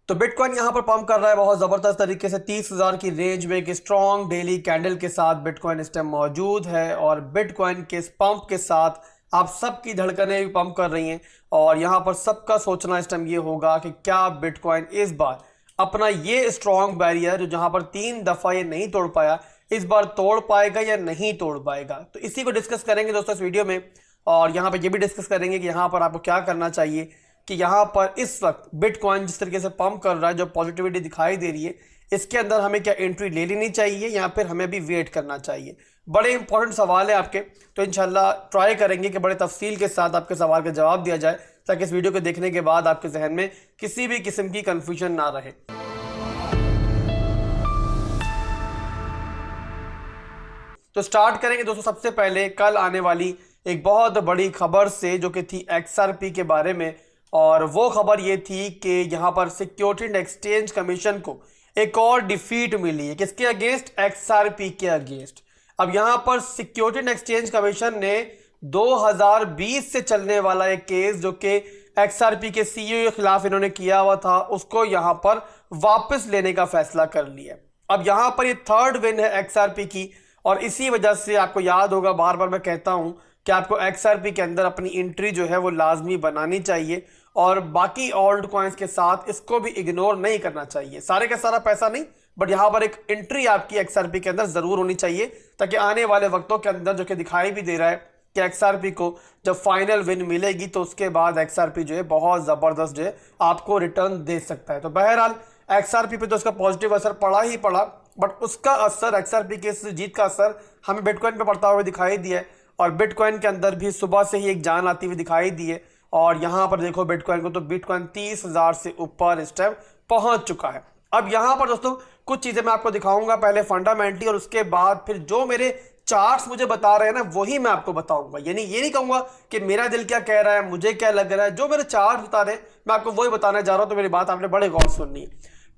तो बिटकॉइन यहां पर पंप कर रहा है बहुत जबरदस्त तरीके से 30,000 की रेंज में। एक स्ट्रॉन्ग डेली कैंडल के साथ बिटकॉइन इस टाइम मौजूद है और बिटकॉइन के इस पंप के साथ आप सबकी धड़कनें भी पंप कर रही हैं। और यहां पर सबका सोचना इस टाइम ये होगा कि क्या बिटकॉइन इस बार अपना ये स्ट्रॉन्ग बैरियर जहां पर 3 दफा ये नहीं तोड़ पाया, इस बार तोड़ पाएगा या नहीं तोड़ पाएगा। तो इसी को डिस्कस करेंगे दोस्तों इस वीडियो में। और यहाँ पर ये भी डिस्कस करेंगे कि यहाँ पर आपको क्या करना चाहिए कि यहाँ पर इस वक्त बिटकॉइन जिस तरीके से पंप कर रहा है, जो पॉजिटिविटी दिखाई दे रही है, इसके अंदर हमें क्या एंट्री ले लेनी चाहिए या फिर हमें भी वेट करना चाहिए। बड़े इंपॉर्टेंट सवाल है आपके, तो इंशाल्लाह ट्राई करेंगे कि बड़े तफसील के साथ आपके सवाल का जवाब दिया जाए, ताकि इस वीडियो को देखने के बाद आपके जहन में किसी भी किस्म की कंफ्यूजन ना रहे। तो स्टार्ट करेंगे दोस्तों सबसे पहले कल आने वाली एक बहुत बड़ी खबर से, जो कि थी XRP के बारे में। और वो खबर ये थी कि यहाँ पर सिक्योरिटी एंड एक्सचेंज कमीशन को एक और डिफीट मिली है। किसके अगेंस्ट? XRP के अगेंस्ट। अब यहाँ पर सिक्योरिटी एंड एक्सचेंज कमीशन ने 2020 से चलने वाला एक केस जो कि XRP के CEO के खिलाफ इन्होंने किया हुआ था, उसको यहाँ पर वापस लेने का फैसला कर लिया। अब यहाँ पर ये थर्ड विन है XRP की, और इसी वजह से आपको याद होगा, बार बार मैं कहता हूं कि आपको XRP के अंदर अपनी एंट्री जो है वो लाजमी बनानी चाहिए और बाकी ऑल्ट कॉइन्स के साथ इसको भी इग्नोर नहीं करना चाहिए। सारे का सारा पैसा नहीं, बट यहाँ पर एक एंट्री आपकी XRP के अंदर जरूर होनी चाहिए, ताकि आने वाले वक्तों के अंदर जो कि दिखाई भी दे रहा है कि XRP को जब फाइनल विन मिलेगी तो उसके बाद XRP जो है बहुत जबरदस्त जो है आपको रिटर्न दे सकता है। तो बहरहाल XRP पे तो उसका पॉजिटिव असर पड़ा ही पड़ा, बट उसका असर XRP के इस जीत का असर हमें बिटकॉइन पे पड़ता हुआ दिखाई दिया है। और बिटकॉइन के अंदर भी सुबह से ही एक जान आती हुई दिखाई दी है। और यहाँ पर देखो बिटकॉइन को, तो बिटकॉइन 30,000 से ऊपर इस टाइम पहुंच चुका है। अब यहाँ पर दोस्तों कुछ चीजें मैं आपको दिखाऊंगा, पहले फंडामेंटली, और उसके बाद फिर जो मेरे चार्ट्स मुझे बता रहे हैं ना वही मैं आपको बताऊंगा। यानी ये नहीं कहूंगा कि मेरा दिल क्या कह रहा है, मुझे क्या लग रहा है, जो मेरे चार्ट बता रहे हैं मैं आपको वही बताने जा रहा हूं। तो मेरी बात आपने बड़े गौर सुननी है।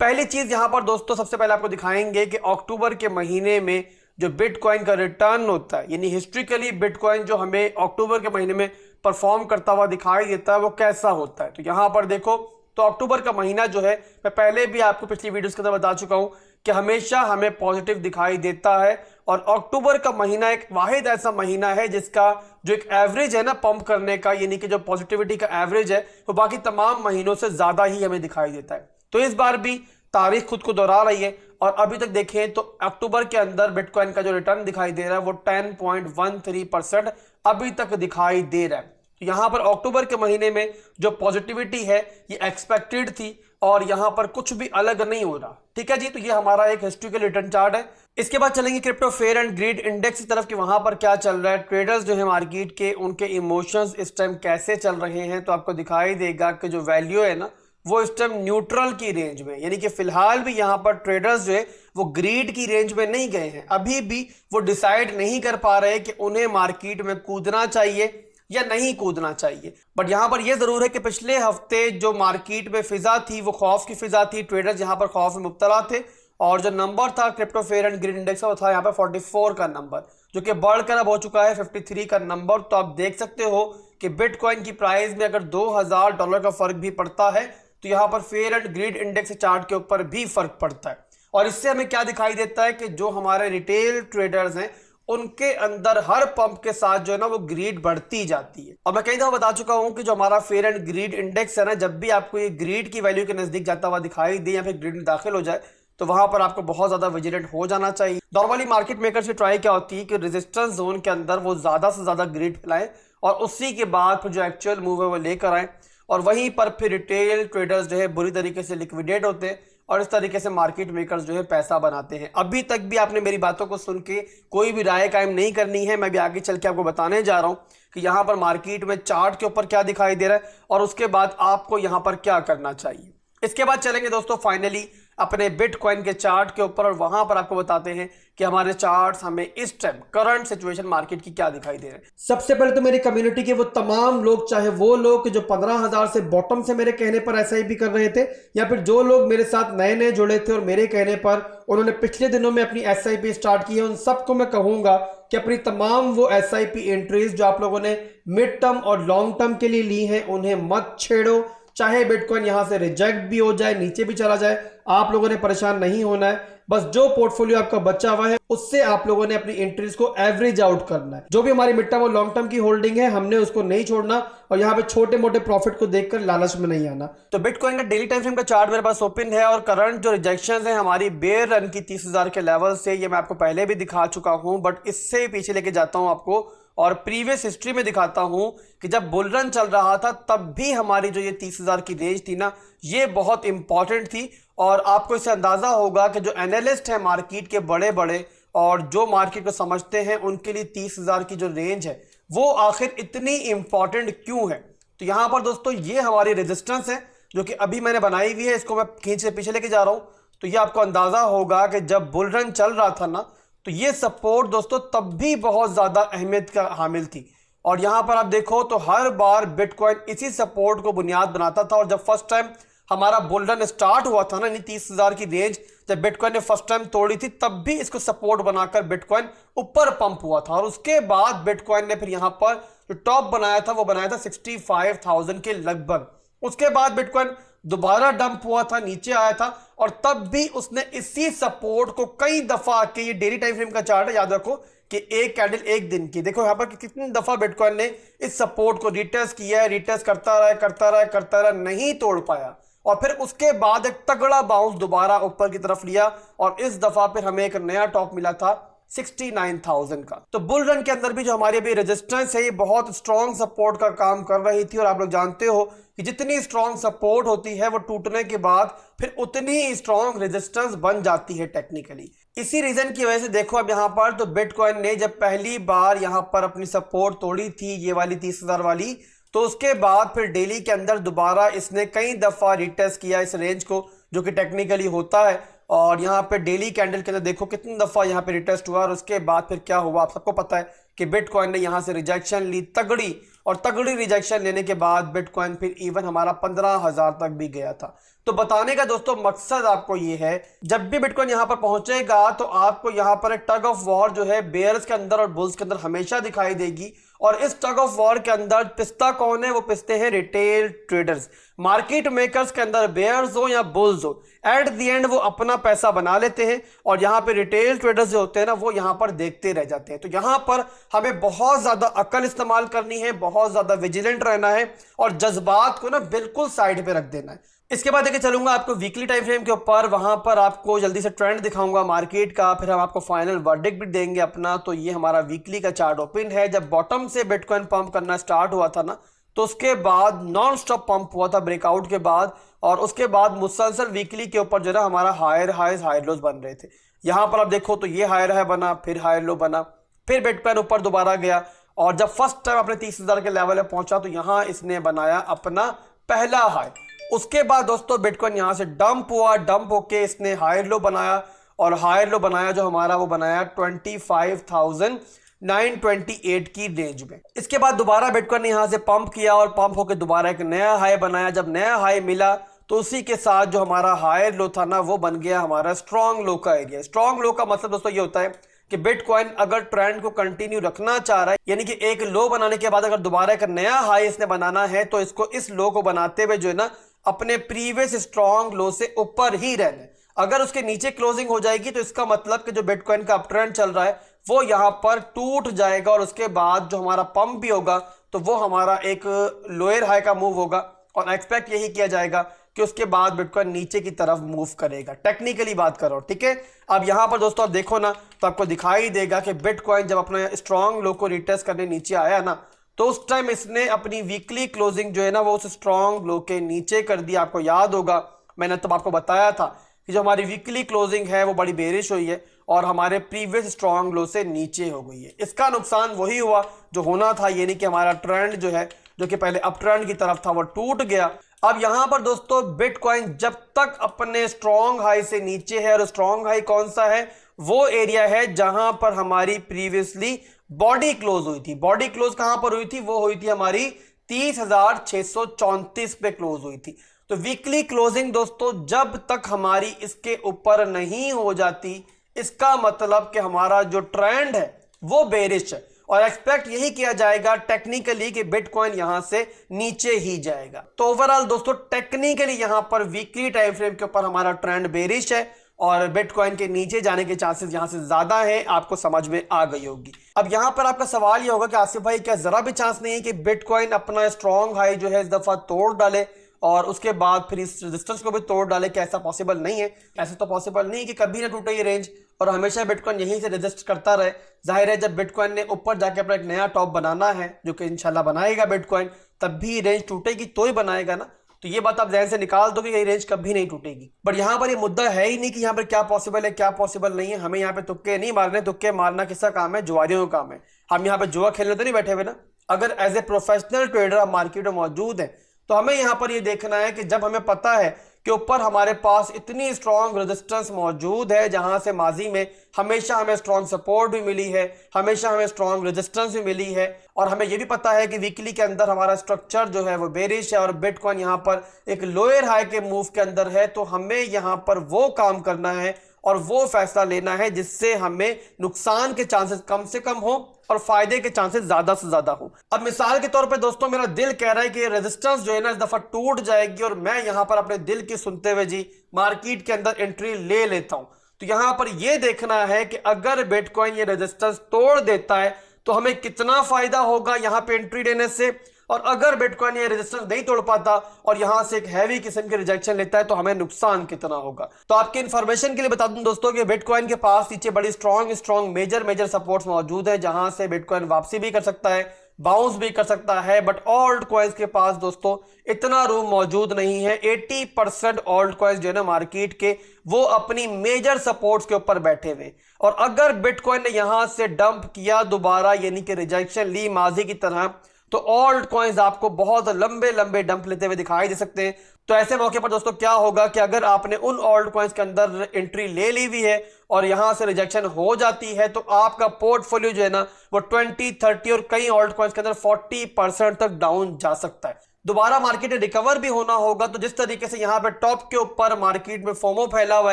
पहली चीज यहां पर दोस्तों सबसे पहले आपको दिखाएंगे कि अक्टूबर के महीने में जो बिटकॉइन का रिटर्न होता है, यानी हिस्ट्रिकली बिटकॉइन जो हमें अक्टूबर के महीने में परफॉर्म करता हुआ दिखाई देता है वो कैसा होता है। तो यहां पर देखो, तो अक्टूबर का महीना जो है, मैं पहले भी आपको पिछली वीडियोस के अंदर बता चुका हूं कि हमेशा हमें पॉजिटिव दिखाई देता है। और अक्टूबर का महीना एक वाहिद ऐसा महीना है जिसका जो एक एवरेज है ना पंप करने का, यानी कि जो पॉजिटिविटी का एवरेज है वो बाकी तमाम महीनों से ज्यादा ही हमें दिखाई देता है। तो इस बार भी तारीख खुद को दोहरा रही है, और अभी तक देखें तो अक्टूबर के अंदर बिटकॉइन का जो रिटर्न दिखाई दे रहा है वो 10.13% अभी तक दिखाई दे रहा है। तो यहां पर अक्टूबर के महीने में जो पॉजिटिविटी है ये एक्सपेक्टेड थी, और यहां पर कुछ भी अलग नहीं हो रहा। ठीक है जी, तो ये हमारा एक हिस्ट्रिकल रिटर्न चार्ट है। इसके बाद चलेंगे crypto fair and greed index की तरफ कि वहां पर क्या चल रहा है। ट्रेडर्स जो है मार्केट के, उनके इमोशंस इस टाइम कैसे चल रहे हैं। तो आपको दिखाई देगा कि जो वैल्यू है ना वो इस टाइम न्यूट्रल की रेंज में, यानी कि फिलहाल भी यहां पर ट्रेडर्स जो है वो ग्रीड की रेंज में नहीं गए हैं। अभी भी वो डिसाइड नहीं कर पा रहे कि उन्हें मार्केट में कूदना चाहिए या नहीं कूदना चाहिए। बट यहां पर यह जरूर है कि पिछले हफ्ते जो मार्केट में फिजा थी वो खौफ की फिजा थी। ट्रेडर्स यहां पर खौफ में मुब्तला थे, और जो नंबर था crypto fair and greed index का वो था यहाँ पे 44 का नंबर, जो कि बढ़कर अब हो चुका है 53 का नंबर। तो आप देख सकते हो कि बिटकॉइन की प्राइस में अगर $2,000 का फर्क भी पड़ता है तो यहाँ पर fair and greed index chart के ऊपर भी फर्क पड़ता है। और इससे हमें क्या दिखाई देता है कि जो हमारे रिटेल ट्रेडर्स हैं उनके अंदर हर पंप के साथ जो है ना वो ग्रीड बढ़ती जाती है। और मैं कई दफा बता चुका हूं कि जो हमारा फेयर एंड ग्रीड इंडेक्स है ना, जब भी आपको ये ग्रीड की वैल्यू के नजदीक जाता हुआ दिखाई दे या फिर ग्रीड में दाखिल हो जाए तो वहां पर आपको बहुत ज्यादा विजिलेंट हो जाना चाहिए। नॉर्मली मार्केट मेकर्स की ट्राई क्या होती है कि रेजिस्टेंस जोन के अंदर वो ज्यादा से ज्यादा ग्रीड फैलाएं और उसी के बाद फिर जो एक्चुअल मूव है वो लेकर आए, और वहीं पर फिर रिटेल ट्रेडर्स जो है बुरी तरीके से लिक्विडेट होते हैं और इस तरीके से मार्केट मेकर्स जो है पैसा बनाते हैं। अभी तक भी आपने मेरी बातों को सुन के कोई भी राय कायम नहीं करनी है। मैं भी आगे चल के आपको बताने जा रहा हूं कि यहां पर मार्केट में चार्ट के ऊपर क्या दिखाई दे रहा है और उसके बाद आपको यहां पर क्या करना चाहिए। इसके बाद चलेंगे दोस्तों फाइनली अपने बिटकॉइन के चार्ट के ऊपर, और वहां पर आपको बताते हैं कि हमारे चार्ट्स हमें इस टाइम करंट सिचुएशन मार्केट की क्या दिखाई दे रहे हैं। सबसे पहले तो मेरी कम्युनिटी के वो तमाम लोग, चाहे वो लोग जो 15,000 से बॉटम से मेरे कहने पर एसआईपी कर रहे थे, या फिर जो लोग मेरे साथ नए नए जुड़े थे और मेरे कहने पर उन्होंने पिछले दिनों में अपनी एसआईपी स्टार्ट की है, उन सबको मैं कहूंगा कि अपनी तमाम वो एसआईपी एंट्रीज जो आप लोगों ने मिड टर्म और लॉन्ग टर्म के लिए ली हैं उन्हें मत छेड़ो। चाहे बिटकॉइन यहां से रिजेक्ट भी हो जाए, नीचे भी चला जाए, आप लोगों ने परेशान नहीं होना है। बस जो पोर्टफोलियो आपका बचा हुआ है उससे आप लोगों ने अपनी एंट्रीज को एवरेज आउट करना है। जो भी हमारी मिड टर्म और लॉन्ग टर्म की होल्डिंग है हमने उसको नहीं छोड़ना और यहाँ पे छोटे मोटे प्रॉफिट को देखकर लालच में नहीं आना। तो बिटकॉइन का डेली टाइम फ्रेम का चार्ट मेरे पास ओपन है और करंट जो रिजेक्शन है हमारी बेयर रन की 30,000 के लेवल से, ये मैं आपको पहले भी दिखा चुका हूं, बट इससे पीछे लेके जाता हूं आपको और प्रीवियस हिस्ट्री में दिखाता हूं कि जब बुल रन चल रहा था तब भी हमारी जो ये 30,000 की रेंज थी ना, ये बहुत इंपॉर्टेंट थी। और आपको इससे अंदाजा होगा कि जो एनालिस्ट है मार्केट के बड़े बड़े और जो मार्केट को समझते हैं उनके लिए 30,000 की जो रेंज है वो आखिर इतनी इंपॉर्टेंट क्यों है। तो यहां पर दोस्तों ये हमारी रेजिस्टेंस है जो कि अभी मैंने बनाई हुई है, इसको मैं खींच से पीछे लेके जा रहा हूं। तो ये आपको अंदाजा होगा कि जब बुल रन चल रहा था ना, तो ये सपोर्ट दोस्तों तब भी बहुत ज्यादा अहमियत का हामिल थी। और यहां पर आप देखो तो हर बार बिटकॉइन इसी सपोर्ट को बुनियाद बनाता था। और जब फर्स्ट टाइम हमारा बुल रन स्टार्ट हुआ था ना, 30,000 की रेंज जब बिटकॉइन ने फर्स्ट टाइम तोड़ी थी, तब भी इसको सपोर्ट बनाकर बिटकॉइन ऊपर पंप हुआ था। और उसके बाद बिटकॉइन ने फिर यहां पर जो टॉप बनाया था वो बनाया था 65,000 के लगभग। उसके बाद बिटकॉइन दोबारा डंप हुआ था, नीचे आया था और तब भी उसने इसी सपोर्ट को कई दफा के, ये डेली टाइम फ्रेम का चार्ट है, याद रखो कि एक कैंडल एक दिन की, देखो यहां पर कितनी दफा बिटकॉइन ने इस सपोर्ट को रिटेस्ट किया है, रिटेस्ट करता रहा, नहीं तोड़ पाया। और फिर उसके बाद एक तगड़ा बाउंस दोबारा ऊपर की तरफ लिया और इस दफा फिर हमें एक नया टॉप मिला था 69,000 का। तो बुल रन के अंदर भी जो हमारी अभी रेजिस्टेंस है ये बहुत स्ट्रॉन्ग सपोर्ट का काम कर रही थी। और आप लोग जानते हो कि जितनी स्ट्रॉन्ग सपोर्ट होती है वो टूटने के बाद फिर उतनी स्ट्रॉन्ग रेजिस्टेंस बन जाती है टेक्निकली। इसी रीजन की वजह से देखो अब यहाँ पर तो बिटकॉइन ने जब पहली बार यहाँ पर अपनी सपोर्ट तोड़ी थी, ये वाली 30,000 वाली, तो उसके बाद फिर डेली के अंदर दोबारा इसने कई दफा रिटेस्ट किया इस रेंज को, जो कि टेक्निकली होता है। और यहाँ पे डेली कैंडल के अंदर देखो कितनी दफा यहाँ पे रिटेस्ट हुआ और उसके बाद फिर क्या हुआ आप सबको पता है कि बिटकॉइन ने यहाँ से रिजेक्शन ली तगड़ी, और तगड़ी रिजेक्शन लेने के बाद बिटकॉइन फिर इवन हमारा 15,000 तक भी गया था। तो बताने का दोस्तों मकसद आपको ये है, जब भी बिटकॉइन यहाँ पर पहुंचेगा तो आपको यहाँ पर एक टग ऑफ वॉर जो है बेयर्स के अंदर और बुल्स के अंदर हमेशा दिखाई देगी। और इस टग ऑफ वॉर के अंदर पिस्ता कौन है? वो पिस्ते हैं रिटेल ट्रेडर्स। मार्केट मेकर्स के अंदर बेयर्स हो या बुल्स हो, एट द एंड वो अपना पैसा बना लेते हैं और यहाँ पे रिटेल ट्रेडर्स जो होते हैं ना वो यहाँ पर देखते रह जाते हैं। तो यहाँ पर हमें बहुत ज्यादा अकल इस्तेमाल करनी है, बहुत ज्यादा विजिलेंट रहना है और जज्बात को ना बिल्कुल साइड पे रख देना है। इसके बाद देखिए चलूंगा आपको वीकली टाइम फ्रेम के ऊपर, वहां पर आपको जल्दी से ट्रेंड दिखाऊंगा मार्केट का, फिर हम आपको फाइनल वर्डिक्ट भी देंगे अपना। तो ये हमारा वीकली का चार्ट ओपन है। जब बॉटम से बिटकॉइन पंप करना स्टार्ट हुआ था ना, तो उसके बाद नॉन स्टॉप पंप हुआ था ब्रेकआउट के बाद, और उसके बाद मुसलसल वीकली के ऊपर जो है हमारा हायर हाइज हायर लोज बन रहे थे। यहां पर आप देखो तो ये हायर हाई बना, फिर हायर लो बना, फिर बिटकॉइन ऊपर दोबारा गया और जब फर्स्ट टाइम अपने 30,000 के लेवल पे पहुंचा तो यहां इसने बनाया अपना पहला हाई। उसके बाद दोस्तों बिटकॉइन यहां से डंप हुआ, डंप होके इसने हायर लो बनाया और हायर लो बनाया जो हमारा वो बनाया 25,928 की रेंज में। इसके बाद दोबारा बिटकॉइन ने यहां से पंप किया और पंप होकर दोबारा एक नया हाई बनाया। जब नया हाई मिला तो उसी के साथ जो हमारा हायर लो था ना वो बन गया हमारा स्ट्रॉन्ग लो का एरिया। स्ट्रॉन्ग लो का मतलब दोस्तों ये होता है कि बिटकॉइन अगर ट्रेंड को कंटिन्यू रखना चाह रहा है, यानी कि एक लो बनाने के बाद अगर दोबारा एक नया हाई इसने बनाना है तो इसको इस लो को बनाते हुए जो है ना अपने प्रीवियस स्ट्रॉन्ग लो से ऊपर ही रहना है। अगर उसके नीचे क्लोजिंग हो जाएगी तो इसका मतलब कि जो बिटकॉइन का अप ट्रेंड चल रहा है वो यहां पर टूट जाएगा और उसके बाद जो हमारा पंप भी होगा तो वो हमारा एक लोअर हाई का मूव होगा और एक्सपेक्ट यही किया जाएगा कि उसके बाद बिटकॉइन नीचे की तरफ मूव करेगा। टेक्निकली बात करो, ठीक है। अब यहां पर दोस्तों आप देखो ना तो आपको दिखाई देगा कि बिटकॉइन जब अपना स्ट्रॉन्ग लो को रिटेस्ट करने नीचे आया ना तो उस टाइम इसने अपनी वीकली क्लोजिंग जो है ना वो उस स्ट्रॉन्ग लो के नीचे कर दी। आपको याद होगा मैंने तब आपको बताया था कि जो हमारी वीकली क्लोजिंग है वो बड़ी बेरिश हुई है और हमारे प्रीवियस स्ट्रॉन्ग लो से नीचे हो गई है। इसका नुकसान वही हुआ जो होना था, यानी कि हमारा ट्रेंड जो है जो कि पहले अप ट्रेंड की तरफ था वो टूट गया। अब यहां पर दोस्तों बिटकॉइन जब तक अपने स्ट्रॉन्ग हाई से नीचे है, और स्ट्रॉन्ग हाई कौन सा है? वो एरिया है जहां पर हमारी प्रीवियसली बॉडी क्लोज हुई थी। बॉडी क्लोज कहां पर हुई थी? वो हुई थी हमारी 30,634 पे क्लोज हुई थी। तो वीकली क्लोजिंग दोस्तों जब तक हमारी इसके ऊपर नहीं हो जाती, इसका मतलब कि हमारा जो ट्रेंड है वो बेरिश है। और एक्सपेक्ट यही किया जाएगा टेक्निकली कि बिटकॉइन यहां से नीचे ही जाएगा। तो ओवरऑल दोस्तों टेक्निकली यहां पर वीकली टाइम फ्रेम के ऊपर हमारा ट्रेंड बेरिश है और बिटकॉइन के नीचे जाने के चांसेस यहां से ज्यादा है, आपको समझ में आ गई होगी। अब यहां पर आपका सवाल ये होगा कि आसिफ भाई क्या जरा भी चांस नहीं है कि बिटकॉइन अपना स्ट्रॉन्ग हाई जो है इस दफा तोड़ डाले और उसके बाद फिर इस रेजिस्टेंस को भी तोड़ डाले? क्या ऐसा पॉसिबल नहीं है? ऐसा तो पॉसिबल नहीं कि कभी ना टूटे ये रेंज और हमेशा बिटकॉइन यहीं से रेजिस्ट करता रहे। जाहिर है जब बिटकॉइन ने ऊपर जाके अपना एक नया टॉप बनाना है, जो कि इंशाल्लाह बनाएगा बिटकॉइन, तब भी रेंज टूटेगी तो ही बनाएगा ना। तो ये बात आप जहन से निकाल दो कि ये रेंज कभी नहीं टूटेगी। बट यहाँ पर ये मुद्दा है ही नहीं कि यहाँ पर क्या पॉसिबल है क्या पॉसिबल नहीं है। हमें यहाँ पे तुक्के नहीं मारने, तुक्के मारना किसका काम है? जुआरियों का काम है। हम यहाँ पे जुआ खेलने तो नहीं बैठे हुए ना। अगर एज ए प्रोफेशनल ट्रेडर हम मार्केट में मौजूद है तो हमें यहाँ पर ये देखना है कि जब हमें पता है कि ऊपर हमारे पास इतनी स्ट्रॉन्ग रेजिस्टेंस मौजूद है, जहां से माजी में हमेशा हमें स्ट्रॉन्ग सपोर्ट भी मिली है, हमेशा हमें स्ट्रॉन्ग रेजिस्टेंस भी मिली है, और हमें ये भी पता है कि वीकली के अंदर हमारा स्ट्रक्चर जो है वो बेरिश है और बिटकॉइन यहाँ पर एक लोअर हाई के मूव के अंदर है, तो हमें यहाँ पर वो काम करना है और वो फैसला लेना है जिससे हमें नुकसान के चांसेस कम से कम हो और फायदे के चांसेस ज्यादा से ज्यादा हो। अब मिसाल के तौर पे दोस्तों मेरा दिल कह रहा है कि रेजिस्टेंस जो है ना इस दफा टूट जाएगी और मैं यहां पर अपने दिल की सुनते हुए जी मार्केट के अंदर एंट्री ले लेता हूं। तो यहां पर यह देखना है कि अगर बिटकॉइन ये रेजिस्टेंस तोड़ देता है तो हमें कितना फायदा होगा यहां पे एंट्री लेने से, और अगर बिटकॉइन ये रेजिस्टेंस नहीं तोड़ पाता और यहां से एक हैवी किस्म की रिजेक्शन लेता है तो हमें नुकसान कितना होगा। तो आपके इन्फॉर्मेशन के लिए बता दूं दोस्तों कि बिटकॉइन के पास नीचे बड़ी स्ट्रॉन्ग मेजर सपोर्ट्स मौजूद है, जहां से बिटकॉइन वापसी भी कर सकता है, बाउंस भी कर सकता है। बट ऑल्ट कॉइन्स के पास दोस्तों इतना रूम मौजूद नहीं है। 80% ऑल्ट कॉइन्स जो है ना मार्केट के, वो अपनी मेजर सपोर्ट्स के ऊपर बैठे हुए, और अगर बिटकॉइन ने यहां से डंप किया दोबारा, यानी कि रिजेक्शन ली माजी की तरह, तो ऑल्ट कॉइन्स आपको बहुत लंबे डंप लेते हुए दिखाई दे सकते हैं। तो ऐसे मौके पर दोस्तों क्या होगा कि अगर आपने उन ऑल्ट कॉइन्स के अंदर एंट्री ले ली हुई है और यहां से रिजेक्शन हो जाती है तो आपका पोर्टफोलियो जो है ना वो 20-30 और कई ऑल्ट कॉइन्स के अंदर 40% तक डाउन जा सकता है। दोबारा मार्केट में रिकवर भी होना होगा। तो जिस तरीके से यहाँ पे टॉप के ऊपर मार्केट में फोमो फैला हुआ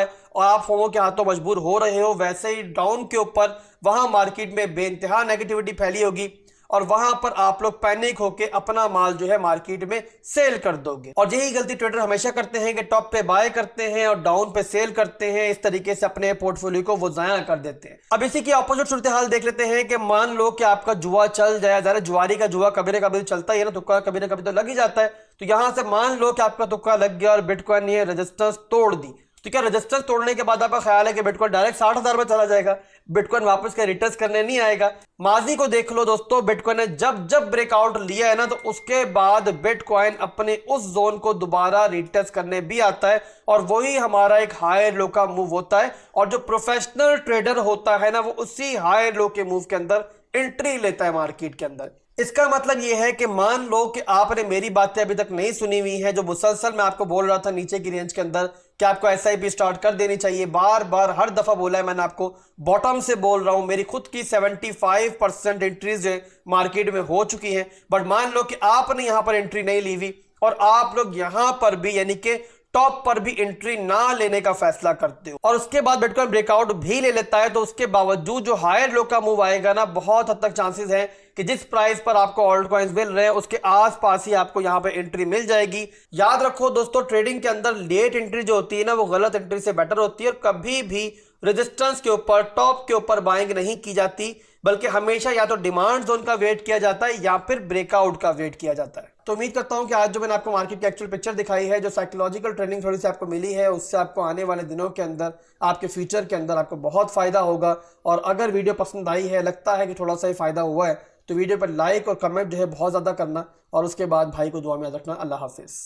है और आप फोमो के हाथों मजबूर हो रहे हो, वैसे ही डाउन के ऊपर वहां मार्केट में बेइंतहा नेगेटिविटी फैली होगी और वहां पर आप लोग पैनिक होके अपना माल जो है मार्केट में सेल कर दोगे। और यही गलती ट्रेडर हमेशा करते हैं कि टॉप पे बाय करते हैं और डाउन पे सेल करते हैं। इस तरीके से अपने पोर्टफोलियो को वो जाया कर देते हैं। अब इसी की ऑपोजिट सूरत हाल देख लेते हैं कि मान लो कि आपका जुआ चल जाए, जरा जुआरी का जुआ कभी ना कभी चलता ही है ना, तुक्का कभी ना कभी तो लग ही जाता है। तो यहां से मान लो कि आपका तुक्का लग गया और बिटकॉइन ने रेजिस्टेंस तोड़ दी, तो क्या रेजिस्टेंस तोड़ने के बाद आपका ख्याल है कि बिटकॉइन डायरेक्ट 60,000 में चला जाएगा? बिटकॉइन वापस के रिटर्न करने नहीं आएगा। माजी को देख लो दोस्तों, बिटकॉइन ने जब ब्रेकआउट लिया है ना, तो उसके बाद बिटकॉइन अपने उस जोन को दोबारा रिटेस्ट करने भी आता है और वही हमारा एक हायर लो का मूव होता है। और जो प्रोफेशनल ट्रेडर होता है ना, वो उसी हायर लो के मूव के अंदर एंट्री लेता है मार्केट के अंदर। इसका मतलब यह है कि मान लो कि आपने मेरी बातें अभी तक नहीं सुनी हुई है, जो मुसलसल मैं आपको बोल रहा था नीचे की रेंज के अंदर कि आपको SIP स्टार्ट कर देनी चाहिए। बार बार हर दफा बोला है मैंने आपको, बॉटम से बोल रहा हूं। मेरी खुद की 75% एंट्रीज जो मार्केट में हो चुकी हैं। बट मान लो कि आपने यहां पर एंट्री नहीं ली हुई और आप लोग यहां पर भी यानी कि टॉप पर भी एंट्री ना लेने का फैसला करते हो और उसके बाद बिटकॉइन ब्रेकआउट भी ले लेता है, तो उसके बावजूद जो हायर लो का मूव आएगा ना, बहुत हद तक चांसेस हैं कि जिस प्राइस पर आपको ऑल्ट कॉइन्स मिल रहे हैं उसके आसपास ही आपको यहां पे एंट्री मिल जाएगी। याद रखो दोस्तों, ट्रेडिंग के अंदर लेट एंट्री जो होती है ना, वो गलत एंट्री से बेटर होती है और कभी भी रेजिस्टेंस के ऊपर टॉप के ऊपर बाइंग नहीं की जाती, बल्कि हमेशा या तो डिमांड जोन का वेट किया जाता है या फिर ब्रेकआउट का वेट किया जाता है। तो उम्मीद करता हूं कि आज जो मैंने आपको मार्केट की एक्चुअल पिक्चर दिखाई है, जो साइकोलॉजिकल ट्रेनिंग थोड़ी सी आपको मिली है, उससे आपको आने वाले दिनों के अंदर आपके फ्यूचर के अंदर आपको बहुत फायदा होगा। और अगर वीडियो पसंद आई है, लगता है कि थोड़ा सा ही फायदा हुआ है, तो वीडियो पर लाइक और कमेंट जो है बहुत ज़्यादा करना और उसके बाद भाई को दुआ में याद रखना। अल्लाह हाफिज़।